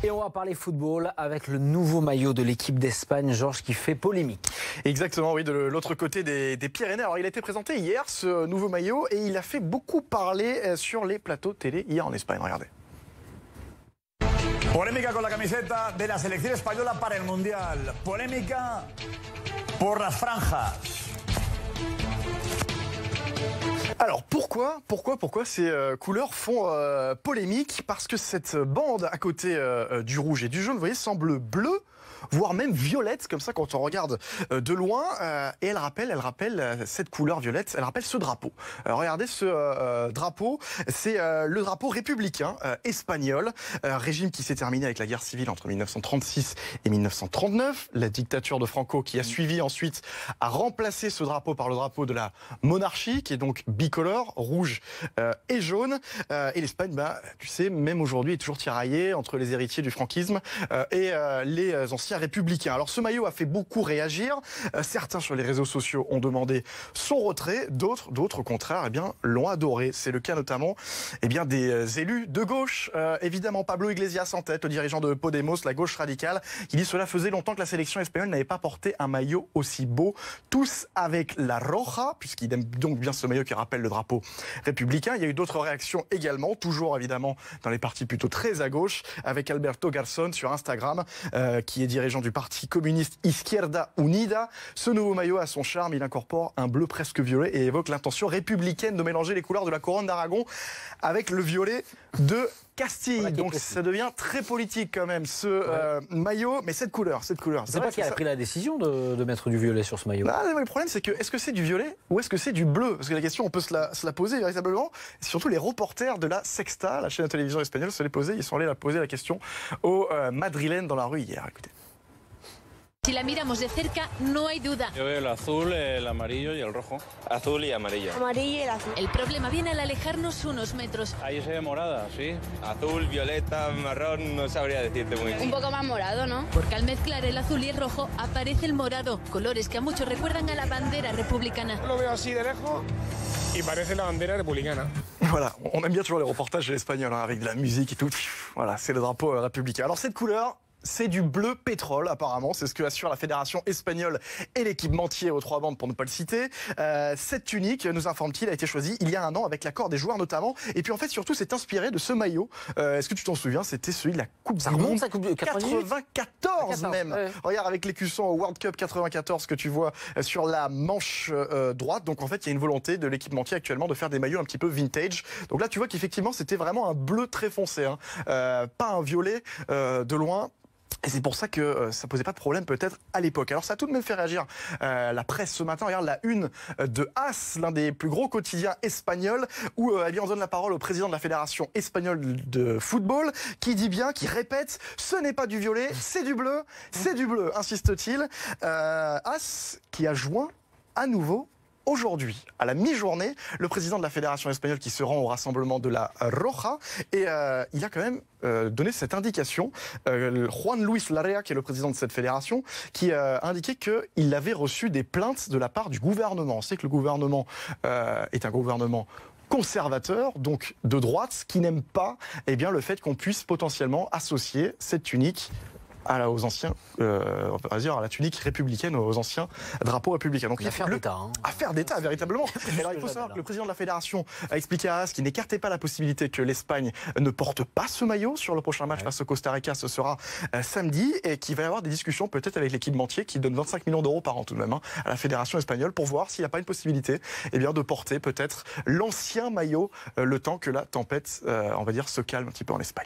Et on va parler football avec le nouveau maillot de l'équipe d'Espagne, Georges, qui fait polémique. Exactement, oui, de l'autre côté des Pyrénées. Alors, il a été présenté hier, ce nouveau maillot, et il a fait beaucoup parler sur les plateaux télé hier en Espagne. Regardez. Polémica con la camiseta de la selección española para el Mundial. Polémica por las franjas. Alors pourquoi ces couleurs font polémique? Parce que cette bande à côté du rouge et du jaune, vous voyez, semble bleue, voire même violette, comme ça quand on regarde de loin. Et elle rappelle cette couleur violette, elle rappelle ce drapeau. Regardez ce drapeau, c'est le drapeau républicain espagnol, régime qui s'est terminé avec la guerre civile entre 1936 et 1939. La dictature de Franco qui a suivi ensuite a remplacé ce drapeau par le drapeau de la monarchie, qui est donc bicolore, rouge et jaune. Et l'Espagne, tu sais, même aujourd'hui est toujours tiraillée entre les héritiers du franquisme et les anciens républicains. Alors ce maillot a fait beaucoup réagir. Certains sur les réseaux sociaux ont demandé son retrait, d'autres au contraire l'ont adoré. C'est le cas notamment des élus de gauche. Évidemment Pablo Iglesias en tête, le dirigeant de Podemos, la gauche radicale, qui dit cela faisait longtemps que la sélection espagnole n'avait pas porté un maillot aussi beau. Tous avec la roja, puisqu'il aime donc bien ce maillot qui rappelle le drapeau républicain. Il y a eu d'autres réactions également, toujours évidemment dans les partis plutôt très à gauche, avec Alberto Garzón sur Instagram, qui est dirigeant du parti communiste Izquierda Unida. Ce nouveau maillot a son charme, il incorpore un bleu presque violet et évoque l'intention républicaine de mélanger les couleurs de la couronne d'Aragon avec le violet de Castille. Donc ça devient très politique quand même ce maillot, mais cette couleur. C'est pas qui a pris la décision de mettre du violet sur ce maillot. Le problème c'est que est-ce que c'est du violet ou est-ce que c'est du bleu? Parce que la question on peut se la poser véritablement. Surtout les reporters de la Sexta, la chaîne de télévision espagnole, ils sont allés poser la question aux Madrilènes dans la rue hier. Écoutez. Si la miramos de cerca, no hay duda. Yo veo el azul, el amarillo y el rojo. Azul y amarillo. Amarillo y el azul. El problema viene al alejarnos unos metros. Ahí se ve morada, sí. Azul, violeta, marrón, no sabría decirte muy bien. Un poco más morado, ¿no? Porque al mezclar el azul y el rojo aparece el morado, colores que a muchos recuerdan a la bandera republicana. Lo veo así de lejos y parece la bandera republicana. Voilà, on aime bien toujours les reportages de l'espagnol avec de la musique et tout. Voilà, c'est le drapeau républicain. Alors cette couleur, c'est du bleu pétrole apparemment, c'est ce que assure la fédération espagnole et l'équipementier aux trois bandes pour ne pas le citer. Cette tunique, nous informe-t-il, a été choisie il y a un an avec l'accord des joueurs notamment. Et puis en fait surtout c'est inspiré de ce maillot. Est-ce que tu t'en souviens? C'était celui de la Coupe du Monde 94 même. Ouais. Regarde avec l'écusson au World Cup 94 que tu vois sur la manche droite. Donc en fait il y a une volonté de l'équipementier actuellement de faire des maillots un petit peu vintage. Donc là tu vois qu'effectivement c'était vraiment un bleu très foncé, pas un violet de loin. Et c'est pour ça que ça posait pas de problème peut-être à l'époque. Alors ça a tout de même fait réagir la presse ce matin. Regarde la une de AS, l'un des plus gros quotidiens espagnols, où on donne la parole au président de la Fédération espagnole de football, qui répète, ce n'est pas du violet, c'est du bleu, insiste-t-il. AS qui a joint à nouveau aujourd'hui, à la mi-journée, le président de la Fédération espagnole qui se rend au rassemblement de la Roja, et il a quand même donné cette indication, Juan Luis Larrea, qui est le président de cette fédération, qui a indiqué qu'il avait reçu des plaintes de la part du gouvernement. On sait que le gouvernement est un gouvernement conservateur, donc de droite, qui n'aime pas le fait qu'on puisse potentiellement associer cette tunique aux anciens, on va dire à la tunique républicaine, aux anciens drapeaux républicains. Donc affaire d'État. Affaire d'État, véritablement. Alors il faut savoir que le président de la fédération a expliqué à AS qu'il n'écartait pas la possibilité que l'Espagne ne porte pas ce maillot sur le prochain match face au Costa Rica. Ce sera samedi, et qu'il va y avoir des discussions peut-être avec l'équipementier qui donne 25 millions d'euros par an tout de même à la fédération espagnole pour voir s'il n'y a pas une possibilité de porter peut-être l'ancien maillot le temps que la tempête, on va dire, se calme un petit peu en Espagne.